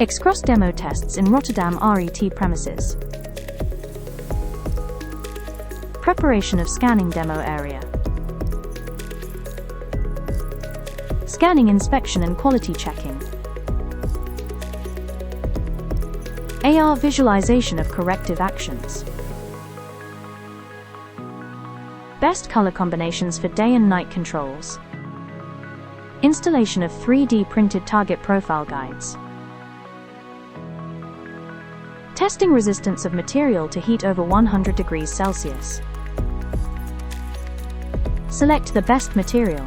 XCROSS demo tests in Rotterdam RET premises. Preparation of scanning demo area. Scanning inspection and quality checking. AR visualization of corrective actions. Best color combinations for day and night controls. Installation of 3D printed target profile guides. Testing resistance of material to heat over 100 degrees Celsius. Select the best material.